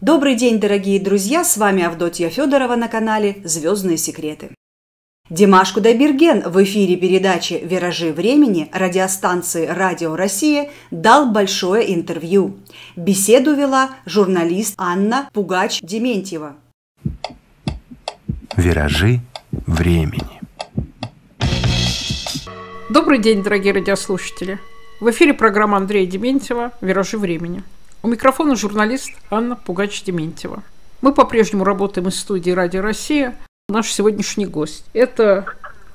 Добрый день, дорогие друзья! С вами Авдотья Федорова на канале «Звездные секреты». Димаш Кудайберген в эфире передачи «Виражи времени» радиостанции «Радио Россия» дал большое интервью. Беседу вела журналист Анна Пугач-Дементьева. «Виражи времени». Добрый день, дорогие радиослушатели! В эфире программа Андрея Дементьева «Виражи времени». У микрофона журналист Анна Пугач-Дементьева. Мы по-прежнему работаем из студии «Радио Россия». Наш сегодняшний гость – это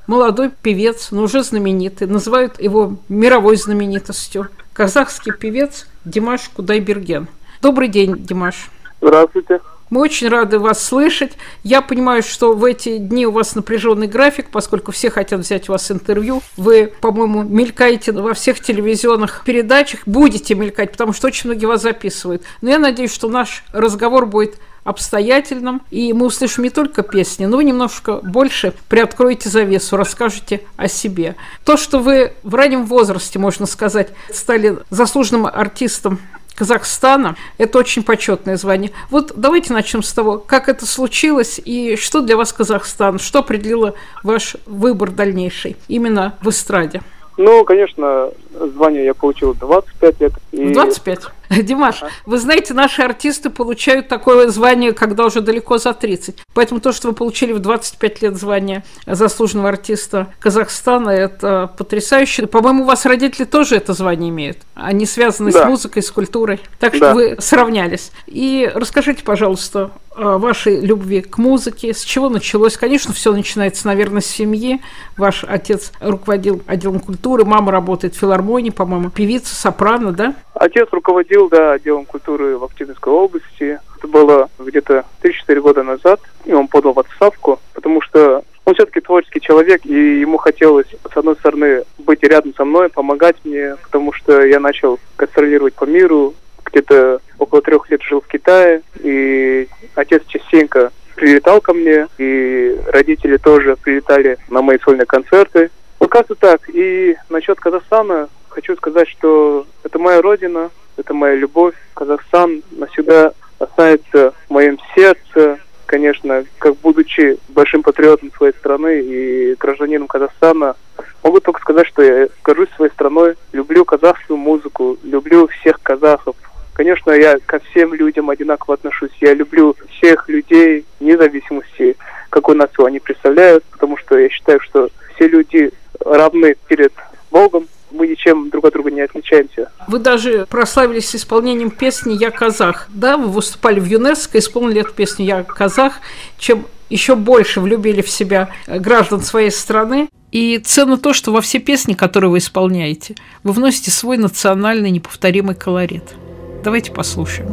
молодой певец, но уже знаменитый, называют его мировой знаменитостью, казахский певец Димаш Кудайберген. Добрый день, Димаш. Здравствуйте. Мы очень рады вас слышать. Я понимаю, что в эти дни у вас напряженный график, поскольку все хотят взять у вас интервью. Вы, по-моему, мелькаете во всех телевизионных передачах, будете мелькать, потому что очень многие вас записывают. Но я надеюсь, что наш разговор будет обстоятельным, и мы услышим не только песни, но вы немножко больше приоткроете завесу, расскажете о себе. То, что вы в раннем возрасте, можно сказать, стали заслуженным артистом Казахстана, это очень почетное звание. Вот давайте начнем с того, как это случилось и что для вас Казахстан, что определило ваш выбор дальнейший именно в эстраде. Ну, конечно, звание я получил в 25 лет. В 25? Димаш, вы знаете, наши артисты получают такое звание, когда уже далеко за 30. Поэтому то, что вы получили в 25 лет звание заслуженного артиста Казахстана, это потрясающе. По-моему, у вас родители тоже это звание имеют. Они связаны с музыкой, с культурой. Так что вы сравнялись. И расскажите, пожалуйста, о вашей любви к музыке. С чего началось? Конечно, все начинается, наверное, с семьи. Ваш отец руководил отделом культуры, мама работает в филармонии, по-моему, певица, сопрано, да? Отец руководил, отделом культуры в Актюбинской области. Это было где-то 3-4 года назад, и он подал в отставку, потому что он все-таки творческий человек, и ему хотелось, с одной стороны, быть рядом со мной, помогать мне, потому что я начал гастролировать по миру, где-то около 3 лет жил в Китае, и отец частенько прилетал ко мне, и родители тоже прилетали на мои сольные концерты. Вот как-то так. И насчет Казахстана хочу сказать, что это моя родина, это моя любовь. Казахстан навсегда останется в моем сердце. Конечно, как будучи большим патриотом своей страны и гражданином Казахстана, могу только сказать, что я горжусь своей страной, люблю казахскую музыку, люблю всех казахов. Конечно, я ко всем людям одинаково отношусь. Я люблю всех людей, вне зависимости, какую нацию они представляют, потому что я считаю, что все люди равны перед Богом. Мы ничем друг от друга не отличаемся. Вы даже прославились исполнением песни «Я казах». Да, вы выступали в ЮНЕСКО, исполнили эту песню «Я казах», чем еще больше влюбили в себя граждан своей страны. И ценно то, что во все песни, которые вы исполняете, вы вносите свой национальный неповторимый колорит. Давайте послушаем.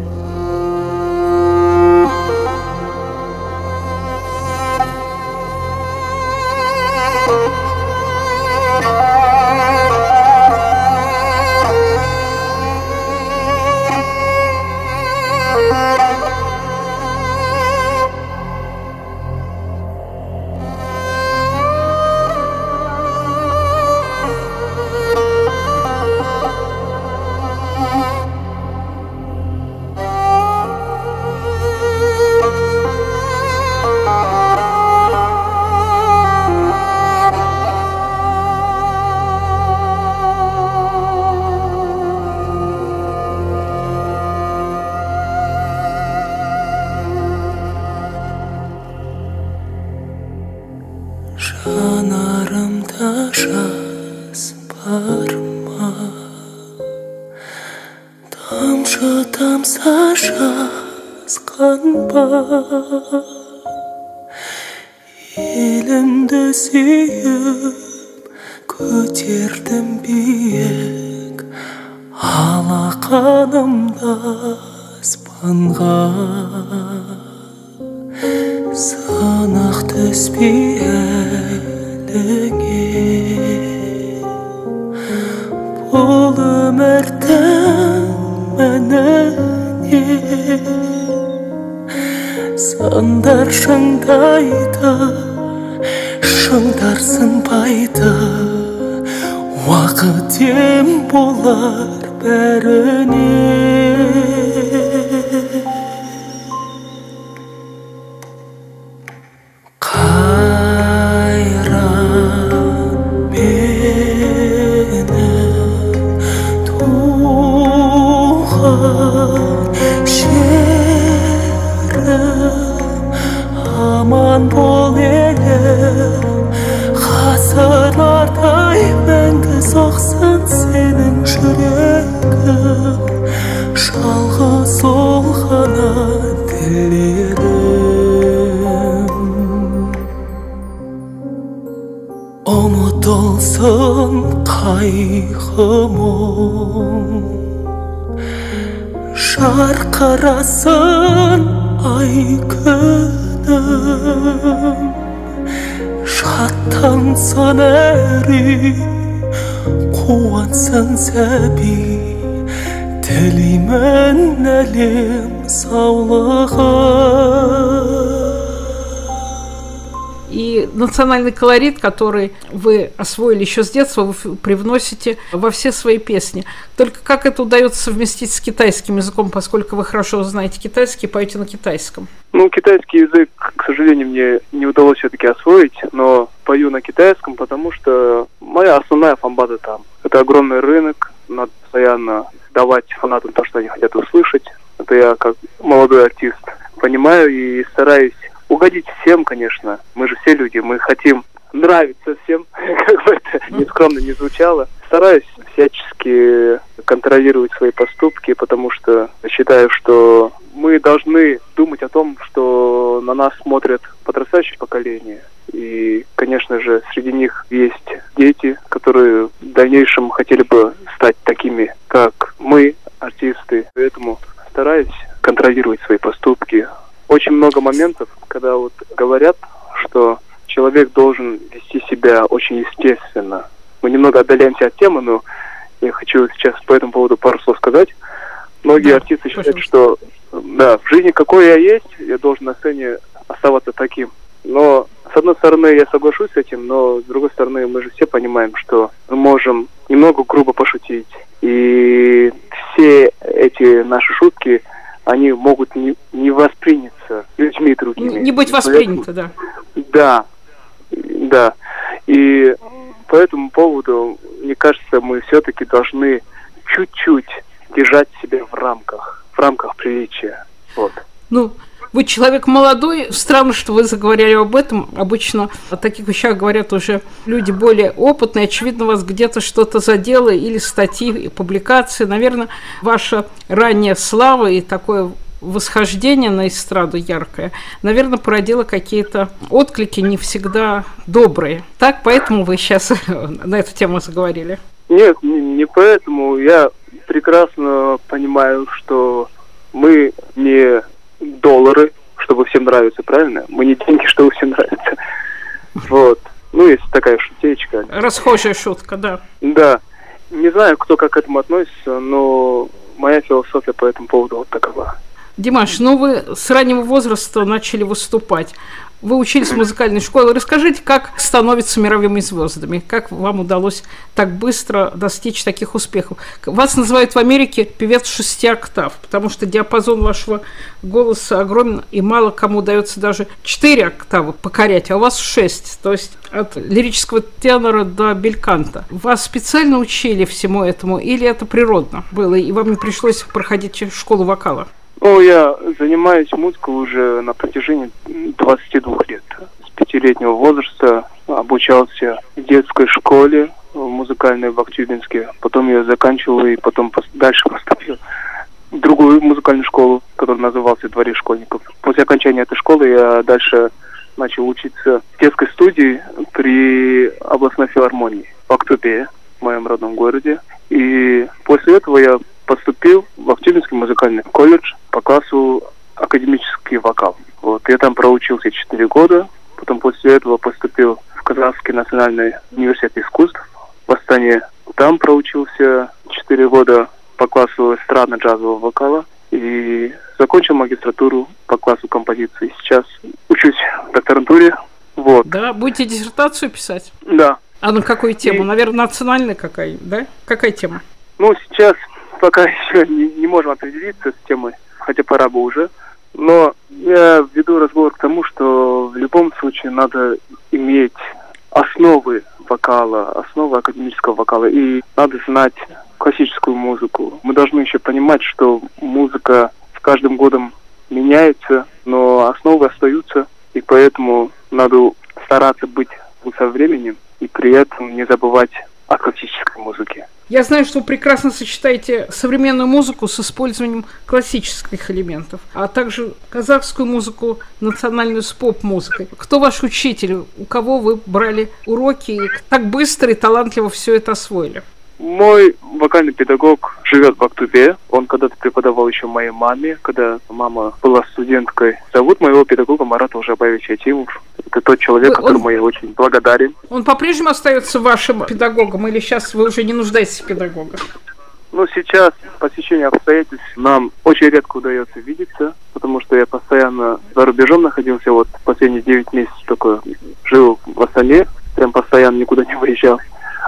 Жанарымда жас бар ма, тамшы тамса жазған ба, елімді сүйіп көтердім биік, алақанымда аспанға. Сынақ түспей әліңе, бұл өмірдің мәніне. Сандар шыңдайды, шыңдар сынбайды, уақыт ем болар бәріне. қарасын ай күнім шаттансын әрі қуансын сәби тілеймін әлем саулығы. И национальный колорит, который вы освоили еще с детства, вы привносите во все свои песни. Только как это удается совместить с китайским языком, поскольку вы хорошо знаете китайский и поете на китайском? Ну, китайский язык, к сожалению, мне не удалось все-таки освоить, но пою на китайском, потому что моя основная фан-база там. Это огромный рынок, надо постоянно давать фанатам то, что они хотят услышать. Это я, как молодой артист, понимаю и стараюсь угодить всем, конечно. Мы же все люди, мы хотим нравиться всем, как бы это нескромно не звучало. Стараюсь всячески контролировать свои поступки, потому что считаю, что мы должны думать о том, что на нас смотрят подрастающее поколение. И, конечно же, среди них есть дети, которые в дальнейшем хотели бы стать такими, как мы, артисты. Поэтому стараюсь контролировать свои поступки. Очень много моментов, когда вот говорят, что человек должен вести себя очень естественно. Мы немного отдаляемся от темы, но я хочу сейчас по этому поводу пару слов сказать. Многие артисты считают, что да, в жизни какой я есть, я должен на сцене оставаться таким. Но, с одной стороны, я соглашусь с этим, но, с другой стороны, мы же все понимаем, что мы можем немного грубо пошутить. И все эти наши шутки, они могут не восприняться людьми другими. Не быть восприняты, да. Да, да. И по этому поводу, мне кажется, мы все-таки должны чуть-чуть держать себя в рамках приличия. Вот. Ну, вы человек молодой, странно, что вы заговорили об этом. Обычно о таких вещах говорят уже люди более опытные. Очевидно, вас где-то что-то задело, или статьи, и публикации. Наверное, ваша ранняя слава и такое восхождение на эстраду яркое, наверное, породило какие-то отклики не всегда добрые. Так, поэтому вы сейчас на эту тему заговорили? Нет, не поэтому. Я прекрасно понимаю, что мы не доллары, чтобы всем нравиться, правильно? Мы не деньги, чтобы всем нравиться. Вот. Ну, есть такая шутечка. Расхожая шутка, да. Да. Не знаю, кто как к этому относится, но моя философия по этому поводу вот такова. Димаш, ну вы с раннего возраста начали выступать. Вы учились в музыкальной школе. Расскажите, как становятся мировыми звездами? Как вам удалось так быстро достичь таких успехов? Вас называют в Америке певец 6 октав, потому что диапазон вашего голоса огромен, и мало кому удается даже 4 октавы покорять, а у вас 6, то есть от лирического тенора до бельканта. Вас специально учили всему этому, или это природно было, и вам не пришлось проходить школу вокала? Ну, я занимаюсь музыкой уже на протяжении 22 лет. С 5-летнего возраста обучался в детской школе музыкальной в Актюбинске. Потом я заканчивал и потом дальше поступил в другую музыкальную школу, которая называлась «Дворец школьников». После окончания этой школы я дальше начал учиться в детской студии при областной филармонии в Актубе, в моем родном городе. И после этого я поступил в Актюбинский музыкальный колледж по классу академический вокал. Вот. Я там проучился 4 года. Потом после этого поступил в Казахский национальный университет искусств в Астане. Там проучился 4 года по классу эстрадно-джазового вокала. И закончил магистратуру по классу композиции. Сейчас учусь в докторантуре. Вот. Да, будете диссертацию писать? Да. А на какую тему? Наверное, национальная какая, да? Какая тема? Ну, сейчас пока еще не можем определиться с темой, хотя пора бы уже. Но я веду разговор к тому, что в любом случае надо иметь основы вокала, основы академического вокала, и надо знать классическую музыку. Мы должны еще понимать, что музыка с каждым годом меняется, но основы остаются, и поэтому надо стараться быть со временем и при этом не забывать о классической музыке. Я знаю, что вы прекрасно сочетаете современную музыку с использованием классических элементов, а также казахскую музыку, национальную с поп-музыкой. Кто ваш учитель? У кого вы брали уроки и так быстро и талантливо все это освоили? Мой вокальный педагог живет в Актубе. Он когда-то преподавал еще моей маме, когда мама была студенткой. Зовут моего педагога Марат Ужабаевич Атимов. Это тот человек, которому я очень благодарен. Он по-прежнему остается вашим педагогом или сейчас вы уже не нуждаетесь в педагогах? Ну, сейчас, по течению обстоятельств, нам очень редко удается видеться, потому что я постоянно за рубежом находился. Вот последние 9 месяцев только жил в Астане, прям постоянно никуда не выезжал.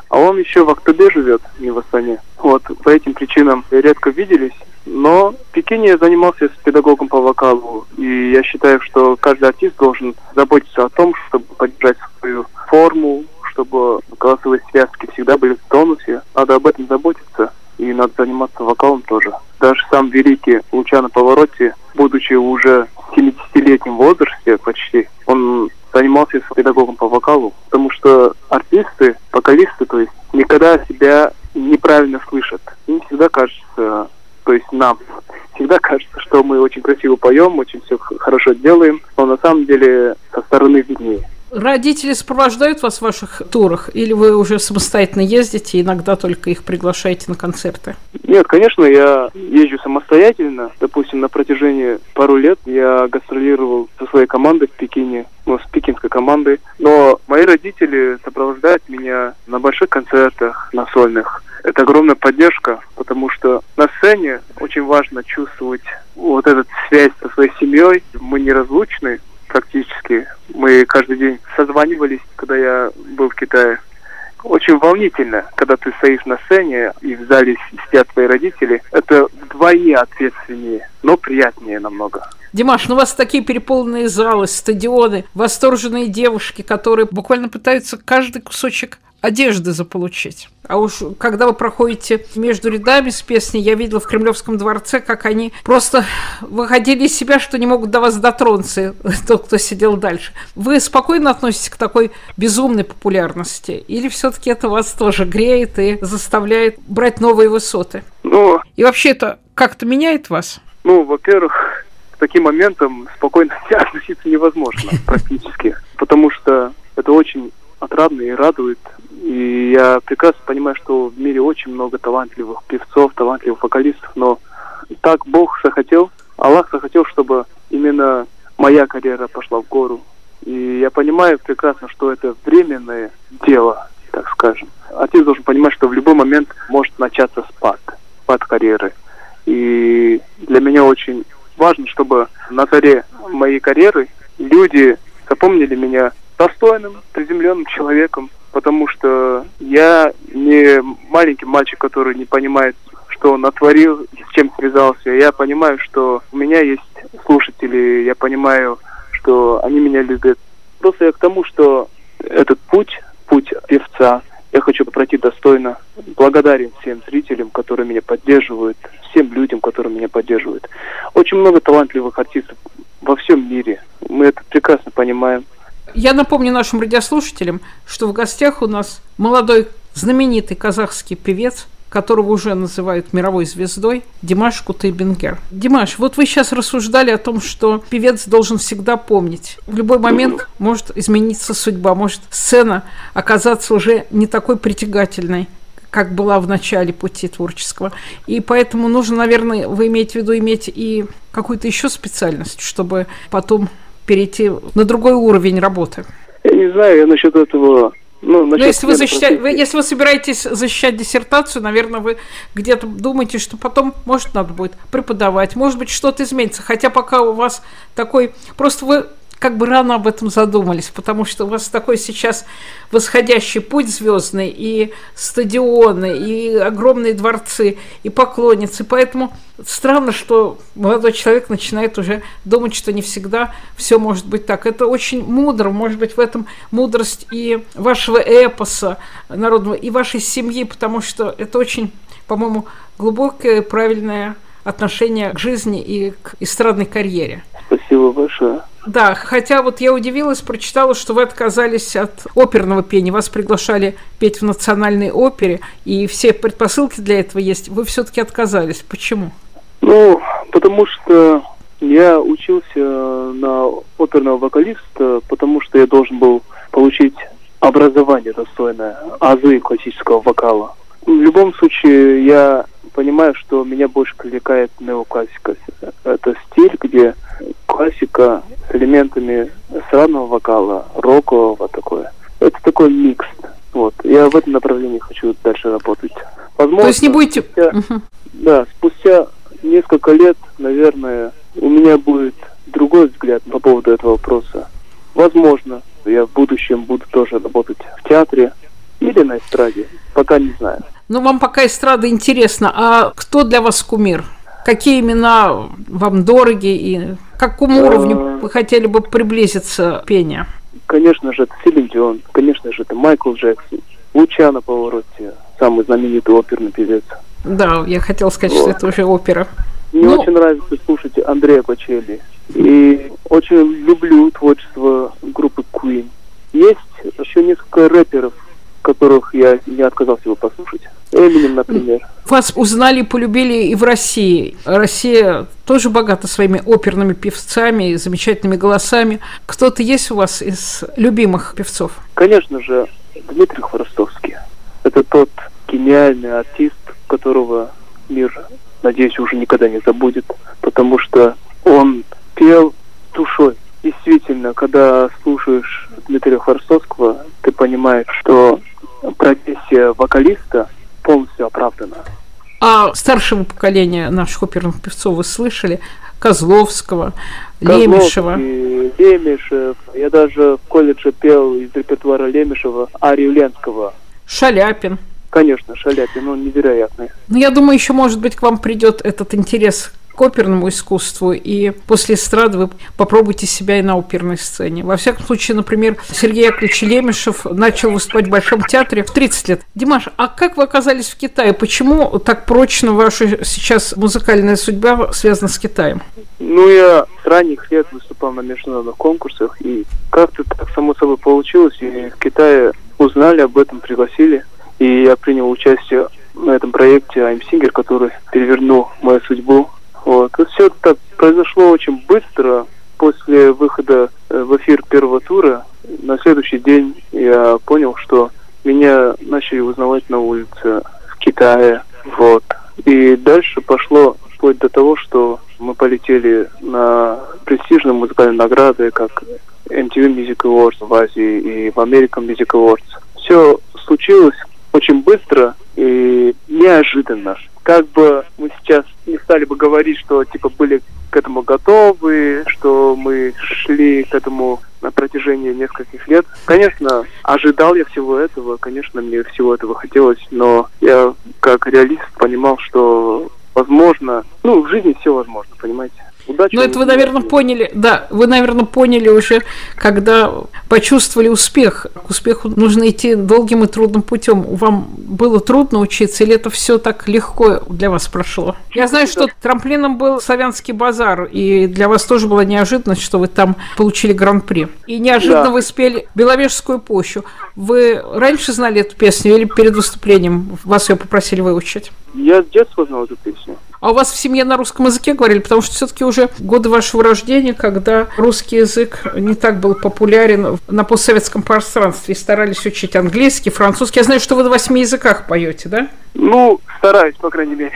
А он еще в Актубе живет, не в Астане. Вот, по этим причинам редко виделись. Но в Пекине я занимался с педагогом по вокалу. И я считаю, что каждый артист должен заботиться о том, чтобы поддержать свою форму, чтобы голосовые связки всегда были в тонусе. Надо об этом заботиться. И надо заниматься вокалом тоже. Даже сам великий Лучано Паваротти, будучи уже в 70-летнем возрасте почти, он занимался с педагогом по вокалу, потому что артисты, вокалисты, то есть, никогда себя неправильно слышат. Им всегда кажется, то есть нам всегда кажется, что мы очень красиво поем, очень все хорошо делаем, но на самом деле со стороны виднее. Родители сопровождают вас в ваших турах, или вы уже самостоятельно ездите, и иногда только их приглашаете на концерты? Нет, конечно, я езжу самостоятельно. Допустим, на протяжении пару лет я гастролировал со своей командой в Пекине, с пекинской командой. Но мои родители сопровождают меня на больших концертах, на сольных. Это огромная поддержка, потому что на сцене очень важно чувствовать вот эту связь со своей семьей. Мы неразлучны практически. Мы каждый день созванивались, когда я был в Китае. Очень волнительно, когда ты стоишь на сцене и в зале сидят твои родители. Это вдвойне ответственнее, но приятнее намного. Димаш, у вас такие переполненные залы, стадионы, восторженные девушки, которые буквально пытаются каждый кусочек одежды заполучить. А уж когда вы проходите между рядами с песней, я видела в Кремлевском дворце, как они просто выходили из себя, что не могут до вас дотронуться, тот, кто сидел дальше. Вы спокойно относитесь к такой безумной популярности? Или все-таки это вас тоже греет и заставляет брать новые высоты? И вообще это как-то меняет вас? Во-первых, к таким моментам спокойно относиться невозможно практически, потому что это очень отрадно и радует. И я прекрасно понимаю, что в мире очень много талантливых певцов, талантливых вокалистов, но так Бог захотел, Аллах захотел, чтобы именно моя карьера пошла в гору. И я понимаю прекрасно, что это временное дело, так скажем. Артист должен понимать, что в любой момент может начаться спад карьеры. И для меня очень важно, чтобы на заре моей карьеры люди запомнили меня достойным, приземленным человеком, потому что я не маленький мальчик, который не понимает, что он натворил, с чем связался. Я понимаю, что у меня есть слушатели, я понимаю, что они меня любят. Просто я к тому, что этот путь певца, я хочу пройти достойно. Благодарен всем зрителям, которые меня поддерживают, всем людям, которые меня поддерживают. Очень много талантливых артистов во всем мире. Мы это прекрасно понимаем. Я напомню нашим радиослушателям, что в гостях у нас молодой знаменитый казахский певец, которого уже называют мировой звездой, Димаш Кутайбенгер. Димаш, вот вы сейчас рассуждали о том, что певец должен всегда помнить. В любой момент может измениться судьба, может сцена оказаться уже не такой притягательной, как была в начале пути творческого. И поэтому нужно, наверное, вы имеете в виду иметь и какую-то еще специальность, чтобы потом перейти на другой уровень работы. Я не знаю, я насчет этого... если вы собираетесь защищать диссертацию, наверное, вы где-то думаете, что потом, может, надо будет преподавать, может быть, что-то изменится. Хотя пока у вас такой... Просто вы как бы рано об этом задумались, потому что у вас такой сейчас восходящий путь звездный, и стадионы, и огромные дворцы, и поклонницы. Поэтому странно, что молодой человек начинает уже думать, что не всегда все может быть так. Это очень мудро, может быть, в этом мудрость и вашего эпоса народного, и вашей семьи, потому что это очень, по-моему, глубокое, правильное отношение к жизни и к эстрадной карьере. Спасибо большое. Да, хотя вот я удивилась, прочитала, что вы отказались от оперного пения, вас приглашали петь в национальной опере, и все предпосылки для этого есть, вы все-таки отказались. Почему? Потому что я учился на оперного вокалиста, потому что я должен был получить образование достойное, азы классического вокала. В любом случае, я понимаю, что меня больше привлекает неоклассика. Это стиль, где классика с элементами эстрадного вокала, рокового такое. Это такой микс. Вот. Я в этом направлении хочу дальше работать. Возможно, То есть не будете... Да, спустя несколько лет, наверное, у меня будет другой взгляд по поводу этого вопроса. Возможно, я в будущем буду тоже работать в театре или на эстраде. Пока не знаю. Ну, вам пока эстрада интересна. А кто для вас кумир? Какие имена вам дороги и к какому уровню вы хотели бы приблизиться к пению? Конечно же, это Селин Дион, конечно же, это Майкл Джексон, Лучано Паваротти, самый знаменитый оперный певец. Да, я хотела сказать, что это уже опера. Мне очень нравится слушать Андреа Бочелли. И очень люблю творчество группы Queen. Есть еще несколько рэперов, которых я не отказался бы послушать. Эминем, например. Вас узнали и полюбили и в России. Россия тоже богата своими оперными певцами, замечательными голосами. Кто-то есть у вас из любимых певцов? Конечно же, Дмитрий Хворостовский. Это тот гениальный артист, которого мир, надеюсь, уже никогда не забудет, потому что он пел душой. Действительно, когда слушаешь Дмитрия Хворостовского, ты понимаешь, что профессия вокалиста полностью оправдана. А старшего поколения наших оперных певцов вы слышали? Козловского, Лемешева. Лемешев. Я даже в колледже пел из репертуара Лемешева арию Ленского. Шаляпин. Конечно, Шаляпин, он невероятный. Ну, я думаю, еще, может быть, к вам придет этот интерес к оперному искусству, и после эстрады вы попробуйте себя и на оперной сцене. Во всяком случае, например, Сергей Яковлевич Лемешев начал выступать в Большом театре в 30 лет. Димаш, а как вы оказались в Китае? Почему так прочно ваша сейчас музыкальная судьба связана с Китаем? Ну, я с ранних лет выступал на международных конкурсах, и как-то так само собой получилось, и в Китае узнали об этом, пригласили, и я принял участие на этом проекте I'm Singer, который перевернул мою судьбу. Вот. И все это произошло очень быстро. После выхода в эфир первого тура, на следующий день я понял, что меня начали узнавать на улице в Китае. Вот. И дальше пошло вплоть до того, что мы полетели на престижные музыкальные награды, как MTV Music Awards в Азии и в American Music Awards. Все случилось очень быстро и неожиданно. Как бы мы сейчас не стали бы говорить, что типа были к этому готовы, что мы шли к этому на протяжении нескольких лет. Конечно, ожидал я всего этого, конечно, мне всего этого хотелось, но я как реалист понимал, что возможно, в жизни все возможно, понимаете? Удачи. Ну, это вы, наверное, поняли, да, вы, наверное, поняли уже, когда почувствовали успех. К успеху нужно идти долгим и трудным путем. Вам было трудно учиться, или это все так легко для вас прошло? Я знаю, что трамплином был Славянский базар, и для вас тоже была неожиданность, что вы там получили гран-при. И неожиданно вы спели Беловежскую пущу. Вы раньше знали эту песню или перед выступлением вас ее попросили выучить? Я с детства знал эту песню. А у вас в семье на русском языке говорили? Потому что все-таки уже годы вашего рождения, когда русский язык не так был популярен на постсоветском пространстве, и старались учить английский, французский. Я знаю, что вы на 8 языках поете, да? Стараюсь, по крайней мере.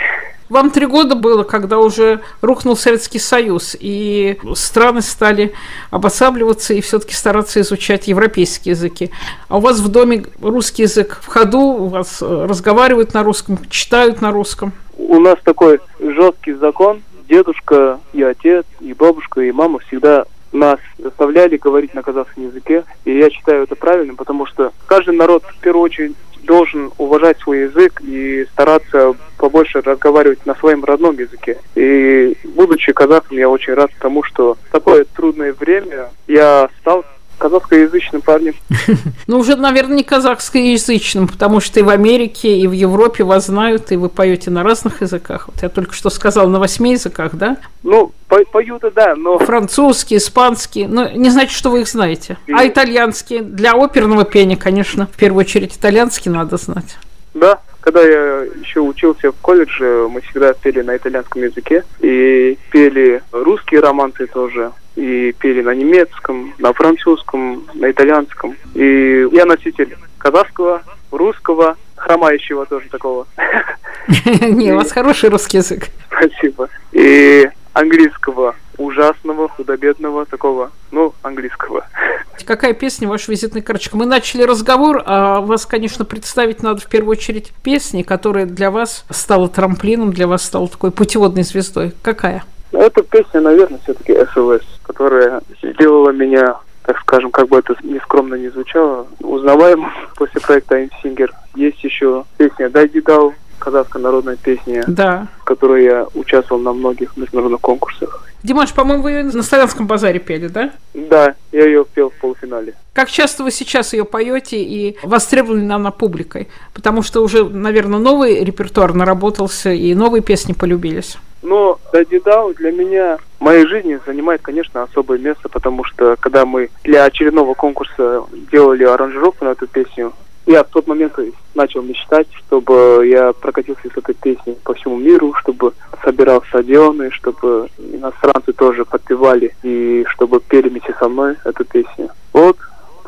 Вам 3 года было, когда уже рухнул Советский Союз, и страны стали обосабливаться и все-таки стараться изучать европейские языки. А у вас в доме русский язык в ходу, у вас разговаривают на русском, читают на русском? У нас такой жесткий закон. Дедушка и отец, и бабушка, и мама всегда нас заставляли говорить на казахском языке. И я считаю это правильным, потому что каждый народ в первую очередь должен уважать свой язык и стараться побольше разговаривать на своем родном языке. И будучи казахом, я очень рад тому, что в такое трудное время я стал казахскоязычным парнем. Ну, уже, наверное, не казахскоязычным, потому что и в Америке, и в Европе вас знают, и вы поете на разных языках. Вот я только что сказала, на 8 языках, да? Пою-то да, но... Французский, испанский, не значит, что вы их знаете. А итальянский? Для оперного пения, конечно, в первую очередь итальянский надо знать. Да, когда я еще учился в колледже, мы всегда пели на итальянском языке, и пели русские романсы тоже, и пели на немецком, на французском, на итальянском. И я носитель казахского, русского, хромающего тоже такого. Не, у вас хороший русский язык. Спасибо. И английского ужасного, худо-бедного такого, английского. Какая песня ваша визитная карточка? Мы начали разговор, а вас, конечно, представить надо в первую очередь песни, которая для вас стала трамплином, для вас стала такой путеводной звездой. Какая? Эта песня, наверное, все-таки SOS, которая сделала меня, так скажем, как бы это нескромно не звучало, узнаваемым после проекта I'm Singer. Есть еще песня «Дайди Дау», казахская народная песня, да, в которой я участвовал на многих международных конкурсах. Димаш, по-моему, вы ее на Славянском базаре пели, да? Да, я ее пел в полуфинале. Как часто вы сейчас ее поете и востребованы она публикой? Потому что уже, наверное, новый репертуар наработался и новые песни полюбились. Но «Дайди Дау» для меня в моей жизни занимает, конечно, особое место, потому что когда мы для очередного конкурса делали аранжировку на эту песню, я в тот момент начал мечтать, чтобы я прокатился с этой песней по всему миру, чтобы собирал стадионы, чтобы иностранцы тоже подпевали и чтобы пели вместе со мной эту песню. Вот,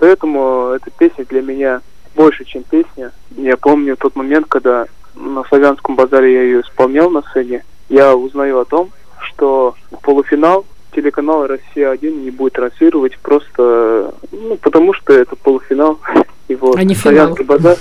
поэтому эта песня для меня больше, чем песня. Я помню тот момент, когда на Славянском базаре я ее исполнял на сцене, я узнаю о том, что полуфинал телеканал «Россия-1» не будет транслировать просто, потому что это полуфинал. И вот а не Славянский базар,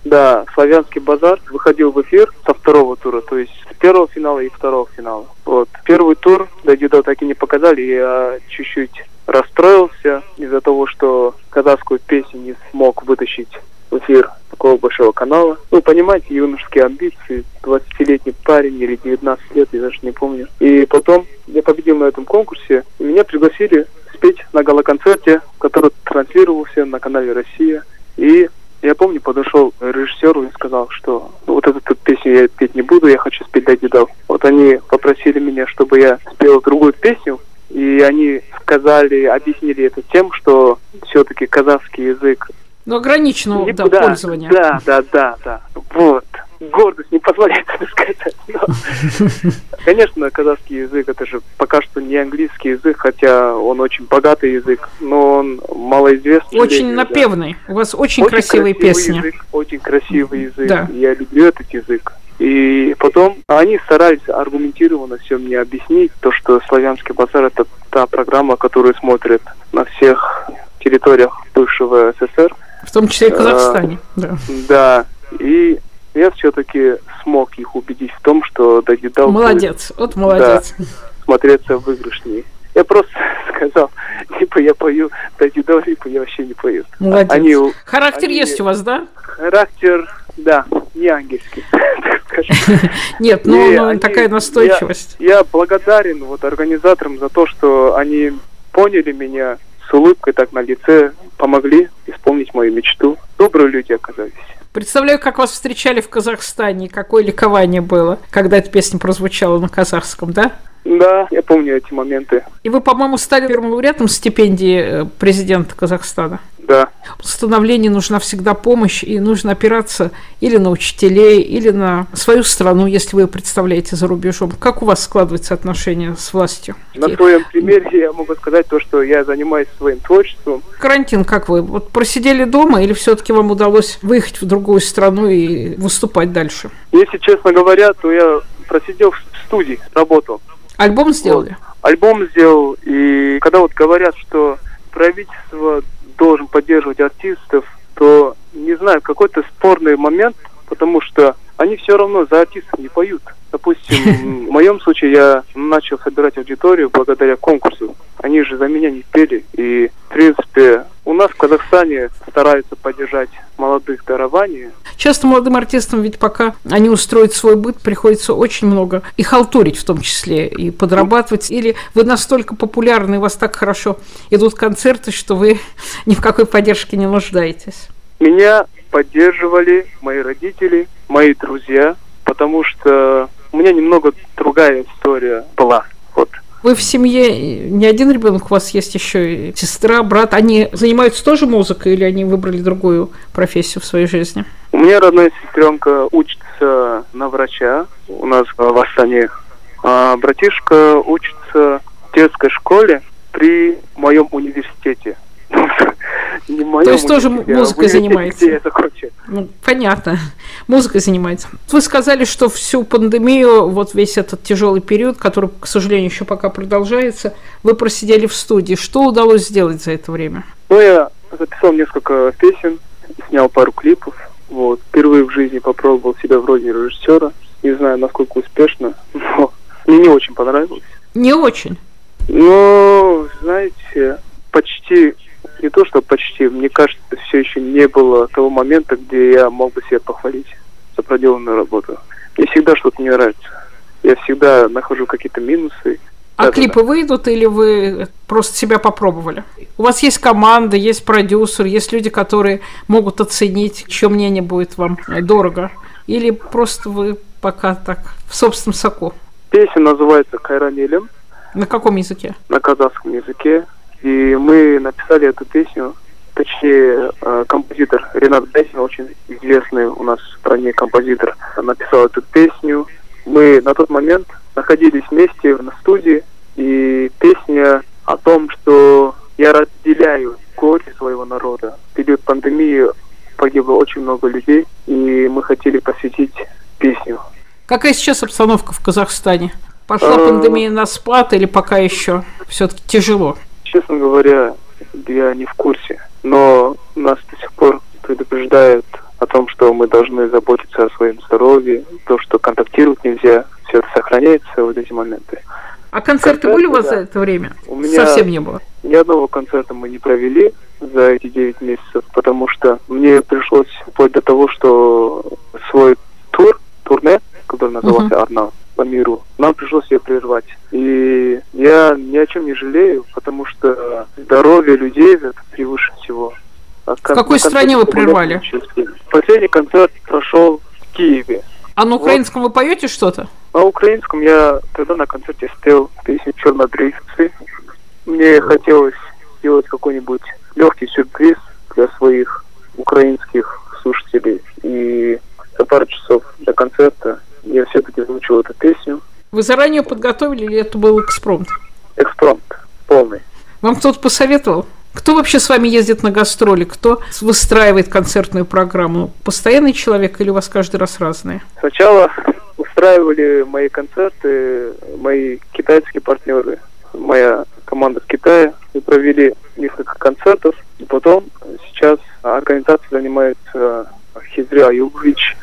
да, Славянский базар выходил в эфир со второго тура, то есть с первого финала и второго финала. Вот. Первый тур «Дайди Дау» так и не показали, я чуть-чуть расстроился из-за того, что казахскую песню не смог вытащить в эфир такого большого канала. Понимаете, юношеские амбиции, 20-летний парень или 19 лет, я даже не помню. И потом я победил на этом конкурсе, и меня пригласили спеть на гала-концерте, который транслировался на канале «Россия». И я помню, подошел к режиссеру и сказал, что вот эту песню я петь не буду, я хочу спеть «Дайди Дау». Вот они попросили меня, чтобы я спел другую песню, и они объяснили это тем, что все-таки казахский язык ограниченного пользования. Да. Вот. Гордость не позволяет это сказать. Но, конечно, казахский язык это же пока что не английский язык, хотя он очень богатый язык, но он малоизвестный. Очень напевный. У вас очень красивые песни. Очень красивый язык. Да. Я люблю этот язык. И потом они старались аргументированно все мне объяснить, то, что «Славянский базар» это та программа, которую смотрят на всех территориях бывшего СССР. В том числе и в Казахстане. Да. И я все-таки смог их убедить в том, что «Дайди Дау» молодец, вот молодец. Да, смотреться выигрышнее. Я просто сказал, либо я пою «Дайди Дау», либо я вообще не пою. Молодец. Характер есть у вас, да? Характер, да, не ангельский, так скажем. Нет, такая настойчивость. Я благодарен организаторам за то, что они поняли меня, с улыбкой так на лице помогли исполнить мою мечту. Добрые люди оказались. Представляю, как вас встречали в Казахстане, какое ликование было, когда эта песня прозвучала на казахском, да? Да, я помню эти моменты. И вы, по-моему, стали первым лауреатом стипендии президента Казахстана. Да. В становлении нужна всегда помощь, и нужно опираться или на учителей, или на свою страну, если вы ее представляете за рубежом. Как у вас складываются отношения с властью? На своем примере я могу сказать то, что я занимаюсь своим творчеством. Карантин, как вы? Просидели дома или все-таки вам удалось выехать в другую страну и выступать дальше? Если честно говоря, то я просидел в студии, работал. Альбом сделали? Альбом сделал, и когда говорят, что правительство должен поддерживать артистов, то, не знаю, какой-то спорный момент, потому что они все равно за артистов не поют. Допустим, в моем случае я начал собирать аудиторию благодаря конкурсу. Они же за меня не пели. И, в принципе, у нас в Казахстане стараются поддержать молодых дарований. Часто молодым артистам ведь пока они устроят свой быт, приходится очень много и халтурить в том числе, и подрабатывать. Или вы настолько популярны, у вас так хорошо идут концерты, что вы ни в какой поддержке не нуждаетесь. Меня поддерживали мои родители, мои друзья, потому что у меня немного другая история была. Вы в семье не один ребенок, у вас есть еще и сестра, брат. Они занимаются тоже музыкой или они выбрали другую профессию в своей жизни? У меня родная сестренка учится на врача у нас в Астане. А братишка учится в детской школе при моем университете. То есть тоже музыкой занимается? Ну, понятно. Музыкой занимается. Вы сказали, что всю пандемию, вот весь этот тяжелый период, который, к сожалению, еще пока продолжается, вы просидели в студии. Что удалось сделать за это время? Ну, я записал несколько песен, снял пару клипов. Вот. Впервые в жизни попробовал себя в роли режиссера. Не знаю, насколько успешно, но мне не очень понравилось. Не очень? Ну, знаете, почти... Не то, что почти, мне кажется, все еще не было того момента, где я мог бы себя похвалить за проделанную работу. Мне всегда что-то не нравится. Я всегда нахожу какие-то минусы. А клипы выйдут или вы просто себя попробовали? У вас есть команда, есть продюсер, есть люди, которые могут оценить, чье мнение будет вам дорого? Или просто вы пока так в собственном соку? Песня называется «Кайранелем». На каком языке? На казахском языке. И мы написали эту песню, точнее, композитор Ренат Бесин, очень известный у нас в стране композитор, написал эту песню. Мы на тот момент находились вместе на студии, и песня о том, что я разделяю горе своего народа. В период пандемии погибло очень много людей, и мы хотели посвятить песню. Какая сейчас обстановка в Казахстане? Пошла пандемия на спад или пока еще все-таки тяжело? Честно говоря, я не в курсе, но нас до сих пор предупреждают о том, что мы должны заботиться о своем здоровье, то, что контактировать нельзя, все это сохраняется в эти моменты. А концерты были у вас за это время? У меня совсем не было? Ни одного концерта мы не провели за эти 9 месяцев, потому что мне пришлось вплоть до того, что свой турне, который назывался «Арнау», по миру, нам пришлось ее прервать. И я ни о чем не жалею, потому что здоровье людей это превыше всего. В какой стране вы прервали? Последний концерт прошел в Киеве. А на украинском вы поете что-то? На украинском я тогда на концерте спел песню «Чернобрейцы». Мне хотелось сделать какой-нибудь легкий сюрприз для своих украинских слушателей. И за пару часов до концерта я все-таки выучил эту песню. Вы заранее подготовили или это был экспромт? Экспромт полный. Вам кто-то посоветовал? Кто вообще с вами ездит на гастроли? Кто выстраивает концертную программу? Постоянный человек или у вас каждый раз разные? Сначала устраивали мои концерты мои китайские партнеры. Моя команда в Китае. Мы провели несколько концертов. И потом сейчас организацией занимается Хизри Аюбович.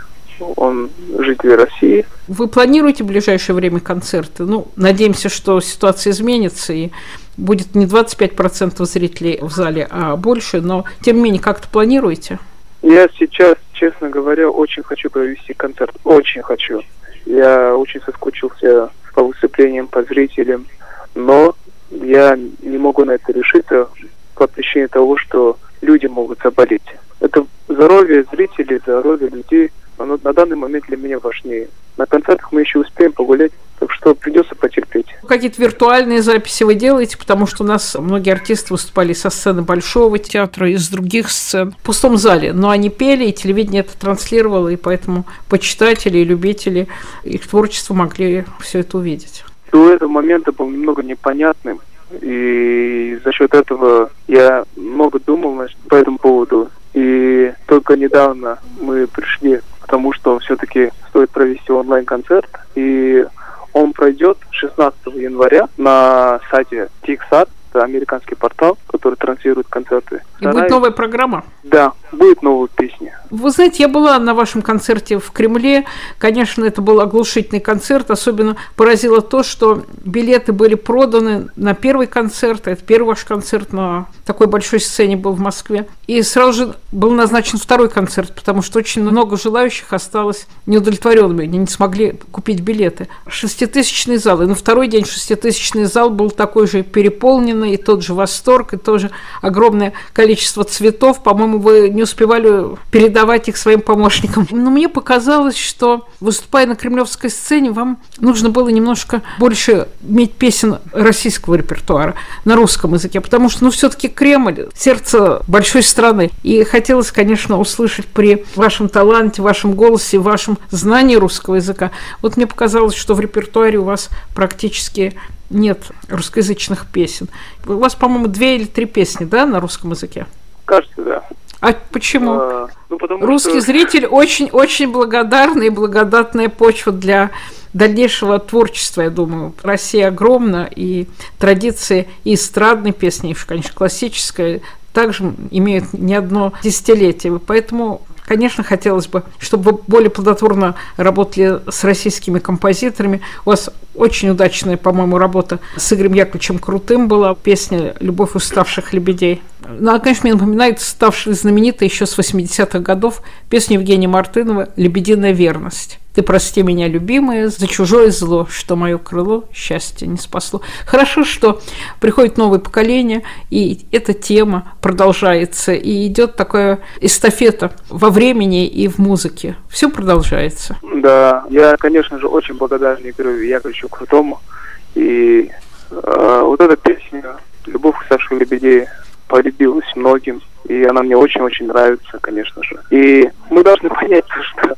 Он житель России. Вы планируете в ближайшее время концерты? Ну, надеемся, что ситуация изменится и будет не 25% зрителей в зале, а больше, но тем не менее, как-то планируете? Я сейчас, честно говоря, очень хочу провести концерт. Очень хочу. Я очень соскучился по выступлениям, по зрителям, но я не могу на это решиться по причине того, что люди могут заболеть. Это здоровье зрителей, здоровье людей, оно на данный момент для меня важнее. На концертах мы еще успеем погулять, так что придется потерпеть. Какие-то виртуальные записи вы делаете, потому что у нас многие артисты выступали со сцены Большого театра, из других сцен в пустом зале, но они пели, и телевидение это транслировало, и поэтому почитатели и любители их творчества могли все это увидеть. До этого момента был немного непонятным, и за счет этого я много думал по этому поводу. И только недавно мы пришли к тому, что все-таки стоит провести онлайн-концерт. И он пройдет 16 января на сайте TixArt, это американский портал, который транслирует концерты. И будет новая программа? Да, будет новая песня. Вы знаете, я была на вашем концерте в Кремле. Конечно, это был оглушительный концерт. Особенно поразило то, что билеты были проданы на первый концерт. Это первый ваш концерт на такой большой сцене был в Москве. И сразу же был назначен второй концерт, потому что очень много желающих осталось неудовлетворенными. Они не смогли купить билеты. 6-тысячный зал. И на второй день 6-тысячный зал был такой же переполненный, и тот же восторг, и тоже огромное количество цветов. По-моему, вы не успевали передавать их своим помощникам. Но мне показалось, что, выступая на кремлевской сцене, вам нужно было немножко больше иметь песен российского репертуара на русском языке, потому что, все-таки Кремль – сердце большой страны. И хотелось, конечно, услышать при вашем таланте, вашем голосе, вашем знании русского языка. Вот мне показалось, что в репертуаре у вас практически нет русскоязычных песен. У вас, по-моему, 2 или 3 песни, да, на русском языке? Кажется, да. А почему? Ну, потому русский что... зритель очень-очень благодарный и благодатная почва для дальнейшего творчества, я думаю. Россия огромна, и традиции и эстрадной песни, и, конечно, классической также имеют не одно десятилетие. Поэтому, конечно, хотелось бы, чтобы вы более плодотворно работали с российскими композиторами. У вас очень удачная, по-моему, работа с Игорем Яковлевичем Крутым была, песня «Любовь уставших лебедей». Ну, конечно, мне напоминает ставшая знаменитой еще с 80-х годов песню Евгения Мартынова «Лебединая верность». «Ты прости меня, любимая, за чужое зло, что мое крыло счастье не спасло». Хорошо, что приходит новое поколение, и эта тема продолжается, и идет такая эстафета во времени и в музыке. Все продолжается. Да, я, конечно же, очень благодарен Игорю Яковлевичу Крутому. И вот эта песня «Любовь уставших лебедей» полюбилась многим, и она мне очень-очень нравится, конечно же. И мы должны понять, что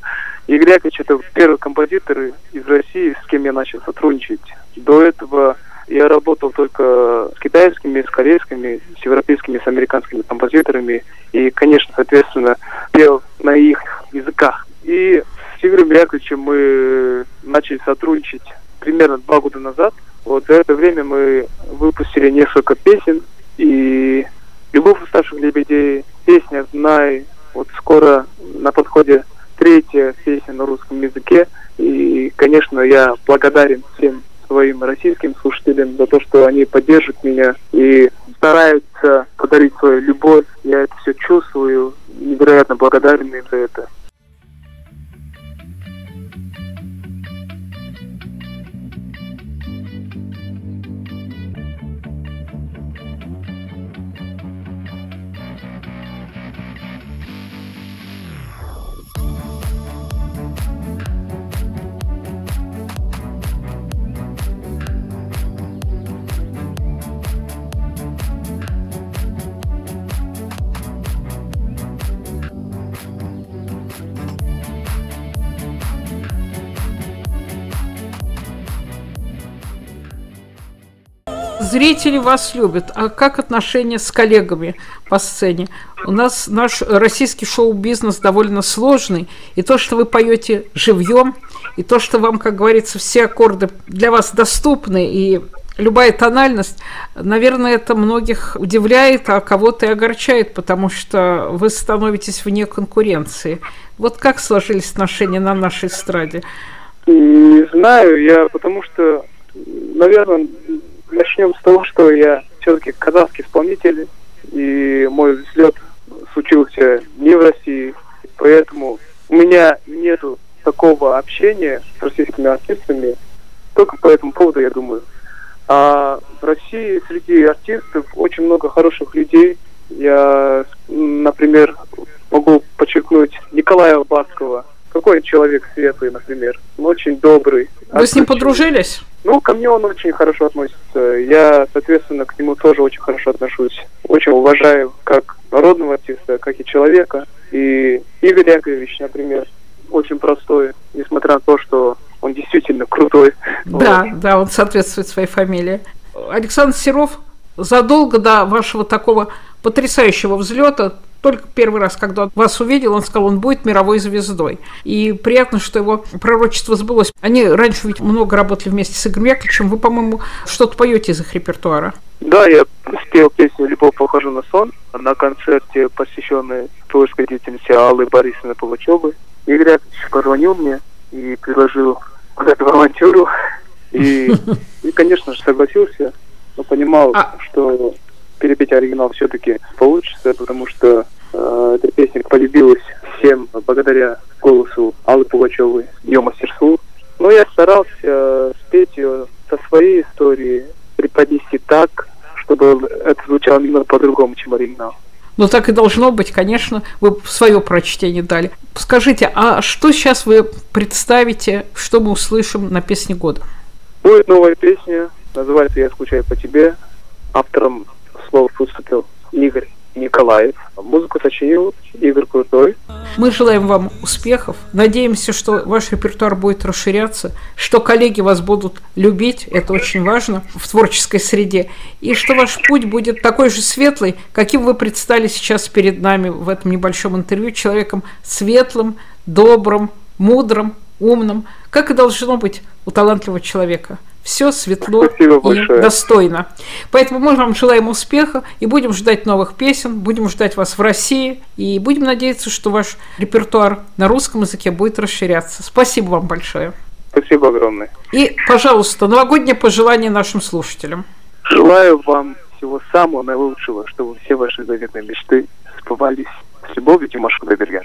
Игорь Яковлевич — это первый композитор из России, с кем я начал сотрудничать. До этого я работал только с китайскими, с корейскими, с европейскими, с американскими композиторами. И, конечно, соответственно, пел на их языках. И с Игорем Яковлевичем мы начали сотрудничать примерно 2 года назад. Вот за это время мы выпустили несколько песен. И «Любовь уставших лебедей», песня «Знай», вот скоро на подходе 3-я песня на русском языке. И, конечно, я благодарен всем своим российским слушателям за то, что они поддерживают меня и стараются подарить свою любовь. Я это все чувствую, невероятно благодарен им за это. Зрители вас любят. А как отношения с коллегами по сцене? У нас наш российский шоу-бизнес довольно сложный. И то, что вы поете живьем, и то, что вам, как говорится, все аккорды для вас доступны, и любая тональность, наверное, это многих удивляет, а кого-то и огорчает, потому что вы становитесь вне конкуренции. Вот как сложились отношения на нашей эстраде? Не знаю, потому что, наверное, начнем с того, что я все-таки казахский исполнитель, и мой взлет случился не в России, поэтому у меня нету такого общения с российскими артистами, только по этому поводу, я думаю. А в России среди артистов очень много хороших людей. Я, например, могу подчеркнуть Николая Баскова. Какой человек светлый, например. Он очень добрый. Вы с ним подружились? Ну, ко мне он очень хорошо относится. Я, соответственно, к нему тоже очень хорошо отношусь. Очень уважаю как народного артиста, как и человека. И Игорь Яковлевич, например, очень простой, несмотря на то, что он действительно крутой. Да, вот. Да, он соответствует своей фамилии. Александр Серов задолго до вашего такого потрясающего взлета, только первый раз, когда вас увидел, он сказал, он будет мировой звездой. И приятно, что его пророчество сбылось. Они раньше ведь много работали вместе с Игорем Яковлевичем. Вы, по-моему, что-то поете из их репертуара? Да, я спел песню «Любовь похожа на сон» на концерте, посвященной творческой деятельности Аллы Борисовны Пугачевой. Игорь Яковлевич позвонил мне и предложил вот эту авантюру. И, конечно же, согласился, но понимал, что перепеть оригинал все-таки получится, потому что эта песня полюбилась всем благодаря голосу Аллы Пугачевой, ее мастерству. Но я старался спеть ее со своей историей, преподнести так, чтобы это звучало немного по-другому, чем оригинал. Ну, так и должно быть, конечно, вы свое прочтение дали. Скажите, а что сейчас вы представите, что мы услышим на песне года? Будет новая песня, называется «Я скучаю по тебе». Автором слов выступил Игорь Николаев. Музыку сочинил Игорь Крутой. Мы желаем вам успехов. Надеемся, что ваш репертуар будет расширяться, что коллеги вас будут любить, это очень важно в творческой среде, и что ваш путь будет такой же светлый, каким вы предстали сейчас перед нами в этом небольшом интервью, человеком светлым, добрым, мудрым, умным, как и должно быть у талантливого человека. Все светло и достойно. Поэтому мы вам желаем успеха и будем ждать новых песен, будем ждать вас в России и будем надеяться, что ваш репертуар на русском языке будет расширяться. Спасибо вам большое. Спасибо огромное. И, пожалуйста, новогоднее пожелание нашим слушателям. Желаю вам всего самого наилучшего, чтобы все ваши заветные мечты сбывались. С любовью, Димаш Кудайберген.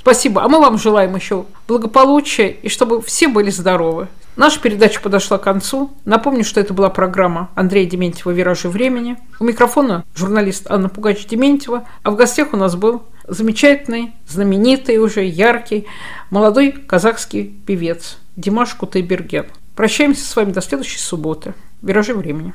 Спасибо. А мы вам желаем еще благополучия и чтобы все были здоровы. Наша передача подошла к концу. Напомню, что это была программа Андрея Дементьева «Виражи времени». У микрофона журналист Анна Пугач-Дементьева. А в гостях у нас был замечательный, знаменитый уже, яркий, молодой казахский певец Димаш Кудайберген. Прощаемся с вами до следующей субботы. «Виражи времени».